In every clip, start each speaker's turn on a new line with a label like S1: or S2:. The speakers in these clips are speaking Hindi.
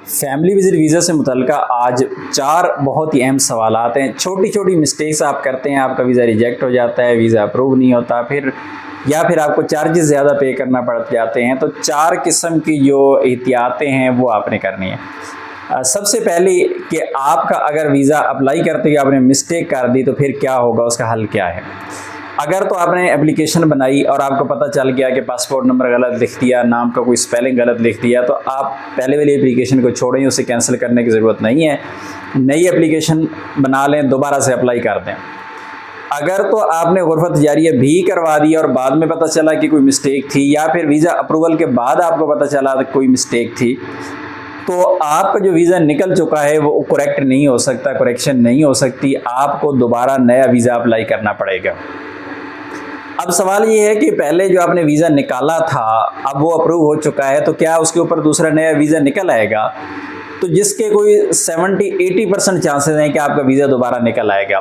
S1: फैमिली विजिट वीज़ा से मुतल्लिक़ आज 4 बहुत ही अहम सवालात हैं। छोटी छोटी मिस्टेक्स आप करते हैं, आपका वीज़ा रिजेक्ट हो जाता है, वीज़ा अप्रूव नहीं होता, फिर आपको चार्जेस ज़्यादा पे करना पड़ जाते हैं। तो 4 किस्म की जो एहतियातें हैं वो आपने करनी है। सबसे पहले कि आपका अगर वीज़ा अप्लाई करते हुए आपने मिस्टेक कर दी तो फिर क्या होगा, उसका हल क्या है। अगर तो आपने एप्लीकेशन बनाई और आपको पता चल गया कि पासपोर्ट नंबर गलत लिख दिया, नाम का कोई स्पेलिंग गलत लिख दिया, तो आप पहले वाली एप्लीकेशन को छोड़ें, उसे कैंसिल करने की ज़रूरत नहीं है। नई एप्लीकेशन बना लें, दोबारा से अप्लाई कर दें। अगर तो आपने गुरफत जारिया भी करवा दी और बाद में पता चला कि कोई मिस्टेक थी, या फिर वीज़ा अप्रूवल के बाद आपको पता चला कि कोई मिस्टेक थी, तो आपका जो वीज़ा निकल चुका है वो करेक्ट नहीं हो सकता, करेक्शन नहीं हो सकती, आपको दोबारा नया वीज़ा अप्लाई करना पड़ेगा। अब सवाल ये है कि पहले जो आपने वीज़ा निकाला था अब वो अप्रूव हो चुका है, तो क्या उसके ऊपर दूसरा नया वीज़ा निकल आएगा? तो जिसके कोई 70-80% चांसेस हैं कि आपका वीज़ा दोबारा निकल आएगा।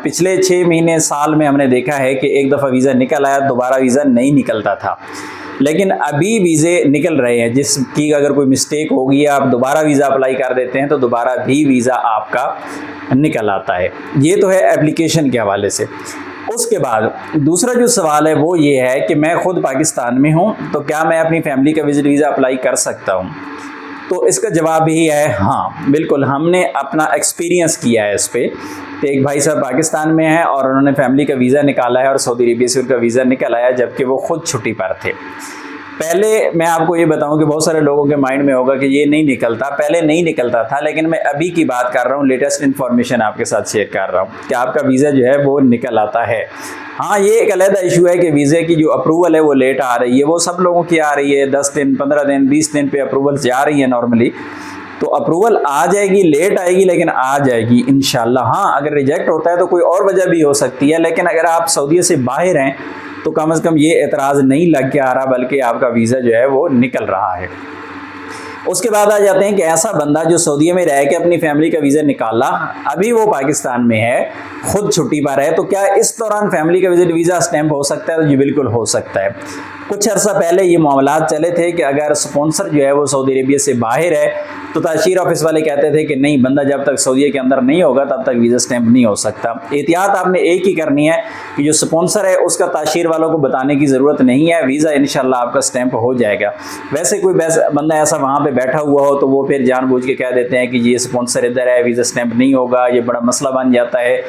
S1: पिछले 6 महीने साल में हमने देखा है कि एक दफ़ा वीज़ा निकल आया, दोबारा वीज़ा नहीं निकलता था। लेकिन अभी वीज़े निकल रहे हैं, जिसकी अगर कोई मिस्टेक होगी, आप दोबारा वीज़ा अप्लाई कर देते हैं तो दोबारा भी वीज़ा आपका निकल आता है। ये तो है एप्लीकेशन के हवाले से। उसके बाद दूसरा जो सवाल है वो ये है कि मैं ख़ुद पाकिस्तान में हूँ, तो क्या मैं अपनी फैमिली का विज़िट वीज़ा अप्लाई कर सकता हूँ? तो इसका जवाब यही है हाँ, बिल्कुल। हमने अपना एक्सपीरियंस किया है इस पर। तो एक भाई साहब पाकिस्तान में हैं और उन्होंने फैमिली का वीज़ा निकाला है और सऊदी अरबिया से उनका वीज़ा निकल आया, जबकि वो ख़ुद छुट्टी पर थे। पहले मैं आपको ये बताऊं कि बहुत सारे लोगों के माइंड में होगा कि ये नहीं निकलता, पहले नहीं निकलता था, लेकिन मैं अभी की बात कर रहा हूँ, लेटेस्ट इन्फॉर्मेशन आपके साथ शेयर कर रहा हूँ कि आपका वीज़ा जो है वो निकल आता है। हाँ, ये एक अलग इशू है कि वीज़े की जो अप्रूवल है वो लेट आ रही है। वो सब लोगों की आ रही है, 10 दिन, 15 दिन, 20 दिन पे अप्रूवल जा रही है नॉर्मली। तो अप्रूवल आ जाएगी, लेट आएगी लेकिन आ जाएगी इंशाल्लाह। हाँ, अगर रिजेक्ट होता है तो कोई और वजह भी हो सकती है, लेकिन अगर आप सऊदी से बाहर हैं तो कम से कम ये एतराज़ नहीं लग के आ रहा, बल्कि आपका वीज़ा जो है वो निकल रहा है। उसके बाद आ जाते हैं कि ऐसा बंदा जो सऊदी में रह के अपनी फैमिली का वीज़ा निकाला, अभी वो पाकिस्तान में है, खुद छुट्टी पर है, तो क्या इस दौरान फैमिली का विजिट वीज़ा स्टैंप हो सकता है? तो जी बिल्कुल हो सकता है। कुछ अर्सा पहले ये मामलात चले थे कि अगर स्पॉन्सर जो है वो सऊदी अरबिया से बाहर है तो ताशीर ऑफिस वाले कहते थे कि नहीं, बंदा जब तक सऊदी के अंदर नहीं होगा तब तक वीज़ा स्टैंप नहीं हो सकता। एहतियात आपने एक ही करनी है कि जो स्पॉन्सर है उसका ताशीर वालों को बताने की ज़रूरत नहीं है, वीज़ा इंशाल्लाह आपका स्टैंप हो जाएगा। वैसे कोई बंदा ऐसा वहाँ पर बैठा हुआ हो तो वो फिर जानबूझ के कह देते हैं कि ये स्पॉन्सर इधर है, वीज़ा स्टैंप नहीं होगा, ये बड़ा मसला बन जाता है,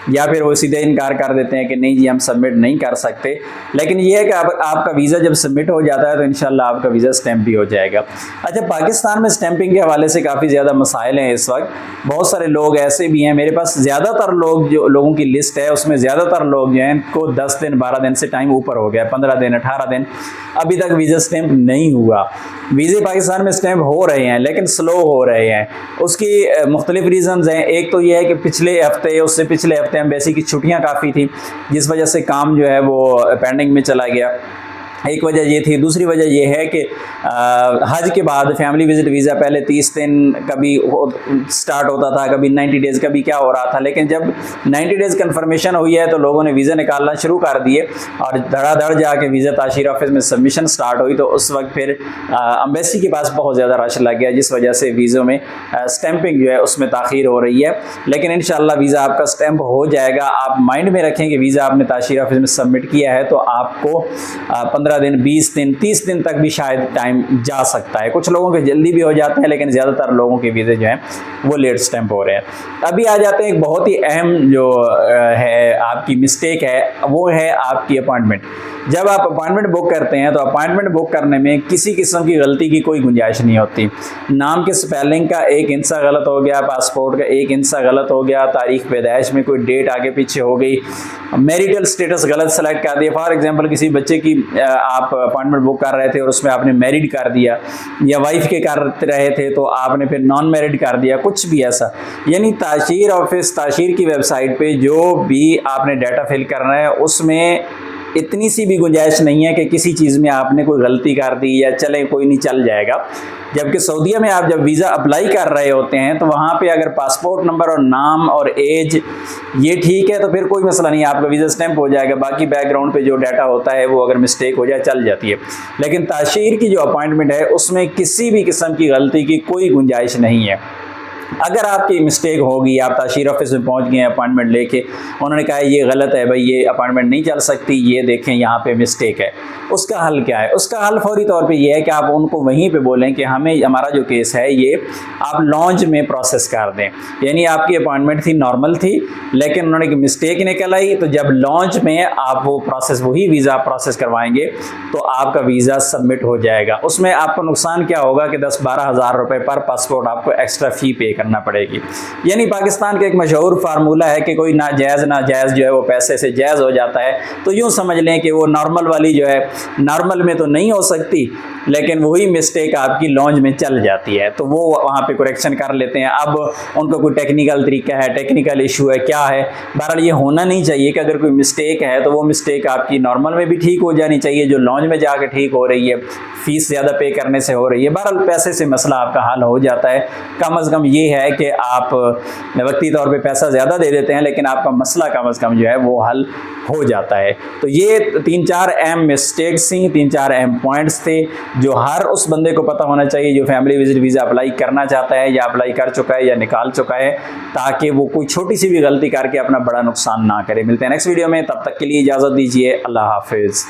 S1: या फिर वो सीधे इनकार कर देते हैं कि नहीं जी हम सबमिट नहीं कर सकते। लेकिन ये है कि आपका वीज़ा जब सबमिट हो जाता है तो इंशाल्लाह आपका वीज़ा स्टैंप भी हो जाएगा। अच्छा, पाकिस्तान में स्टैंपिंग के हवाले से काफ़ी ज़्यादा मसाइल हैं इस वक्त। बहुत सारे लोग ऐसे भी हैं, मेरे पास ज़्यादातर लोगों की लिस्ट है, उसमें ज़्यादातर लोग जो हैं इनको 10 दिन 12 दिन से टाइम ऊपर हो गया, 15 दिन 18 दिन अभी तक वीज़ा स्टैंप नहीं हुआ। वीज़े पाकिस्तान में स्टैंप हो रहे हैं लेकिन स्लो हो रहे हैं। उसकी मुख्तलिफ रीज़न्स हैं। एक तो ये है कि पिछले हफ्ते, उससे पिछले हफ्ते एम्बेसी की छुट्टियां काफ़ी थी, जिस वजह से काम जो है वो पेंडिंग में चला गया। एक वजह ये थी। दूसरी वजह ये है कि हज के बाद फैमिली विजिट वीज़ा पहले 30 दिन कभी स्टार्ट होता था, कभी 90 डेज़, कभी क्या हो रहा था, लेकिन जब 90 डेज़ कन्फर्मेशन हुई है तो लोगों ने वीज़ा निकालना शुरू कर दिए और धड़ाधड़ जाके वीज़ा ताशीर ऑफिस में सबमिशन स्टार्ट हुई। तो उस वक्त फिर एम्बेसी के पास बहुत ज़्यादा रश लग गया, जिस वजह से वीज़ों में स्टैंपिंग जो है उसमें ताख़ीर हो रही है। लेकिन इंशाल्लाह वीज़ा आपका स्टैंप हो जाएगा। आप माइंड में रखें कि वीज़ा आपने ताशीर ऑफिस में सबमिट किया है तो आपको 15 दिन, 20 दिन, 30 दिन तक भी शायद टाइम जा सकता है। कुछ लोगों के जल्दी भी हो जाते हैं लेकिन ज़्यादातर लोगों के वीज़े जो हैं वो लेट स्टैंप हो रहे हैं। अभी आ जाते हैं एक बहुत ही अहम जो है आपकी मिस्टेक है, वो है आपकी अपॉइंटमेंट। जब आप अपॉइंटमेंट बुक करते हैं तो अपॉइंटमेंट बुक करने में किसी किस्म की गलती की कोई गुंजाइश नहीं होती। नाम के स्पेलिंग का एक हिस्सा गलत हो गया, पासपोर्ट का एक हिस्सा गलत हो गया, तारीख पैदाइश में कोई डेट आगे पीछे हो गई, मैरिटल स्टेटस गलत सेलेक्ट कर दिया। फॉर एग्जांपल किसी बच्चे की आप अपॉइंटमेंट बुक कर रहे थे और उसमें आपने मैरिड कर दिया, या वाइफ के कर रहे थे तो आपने फिर नॉन मैरिड कर दिया, कुछ भी ऐसा। यानी ताशीर ऑफिस, ताशीर की वेबसाइट पे जो भी आपने डाटा फिल करना है उसमें इतनी सी भी गुंजाइश नहीं है कि किसी चीज़ में आपने कोई गलती कर दी या चले कोई नहीं चल जाएगा। जबकि सऊदीया में आप जब वीज़ा अप्लाई कर रहे होते हैं तो वहाँ पे अगर पासपोर्ट नंबर और नाम और एज ये ठीक है तो फिर कोई मसला नहीं है, आपका वीज़ा स्टैंप हो जाएगा। बाकी बैकग्राउंड पे जो डाटा होता है वो अगर मिस्टेक हो जाए चल जाती है। लेकिन ताशीर की जो अपॉइंटमेंट है उसमें किसी भी किस्म की गलती की कोई गुंजाइश नहीं है। अगर आपकी मिस्टेक होगी, आप ताशीर ऑफिस में पहुंच गए अपॉइंटमेंट लेके, उन्होंने कहा ये गलत है भाई, ये अपॉइंटमेंट नहीं चल सकती, ये देखें यहाँ पे मिस्टेक है, उसका हल क्या है? उसका हल फौरी तौर पे ये है कि आप उनको वहीं पे बोलें कि हमें हमारा जो केस है ये आप लॉन्च में प्रोसेस कर दें। यानी आपकी अपॉइंटमेंट थी नॉर्मल थी, लेकिन उन्होंने की मिस्टेक निकल आई, तो जब लॉन्च में आप वो प्रोसेस वही वीज़ा प्रोसेस करवाएंगे तो आपका वीज़ा सबमिट हो जाएगा। उसमें आपको नुकसान क्या होगा कि 10-12 हज़ार रुपये पर पासपोर्ट आपको एक्स्ट्रा फ़ी पे करना पड़ेगी। यानी पाकिस्तान का एक मशहूर फार्मूला है कि कोई नाजायज़ जो है वो पैसे से जायज़ हो जाता है। तो यूँ समझ लें कि वो नॉर्मल वाली जो है नॉर्मल में तो नहीं हो सकती, लेकिन वही मिस्टेक आपकी लॉन्च में चल जाती है, तो वो वहाँ पे करेक्शन कर लेते हैं। अब उनको कोई टेक्निकल तरीका है, टेक्निकल इशू है, क्या है, बहरहाल ये होना नहीं चाहिए कि अगर कोई मिस्टेक है तो वो मिस्टेक आपकी नॉर्मल में भी ठीक हो जानी चाहिए, जो लॉन्च में जाकर ठीक हो रही है, फीस ज़्यादा पे करने से हो रही है। बहरहाल पैसे से मसला आपका हल हो जाता है। कम अज़ कम ये है कि आप वक्ती तौर पे पैसा ज़्यादा दे देते हैं, लेकिन आपका मसला कम अज़ कम जो है वो हल हो जाता है। तो ये 3-4 अहम मिस्टेक्स थी, 3-4 अहम पॉइंट्स थे जो हर उस बंदे को पता होना चाहिए जो फैमिली विजिट वीज़ा अप्लाई करना चाहता है या अप्लाई कर चुका है या निकाल चुका है, ताकि वो कोई छोटी सी भी गलती करके अपना बड़ा नुकसान ना करे। मिलते हैं नेक्स्ट वीडियो में, तब तक के लिए इजाज़त दीजिए। अल्लाह हाफिज़।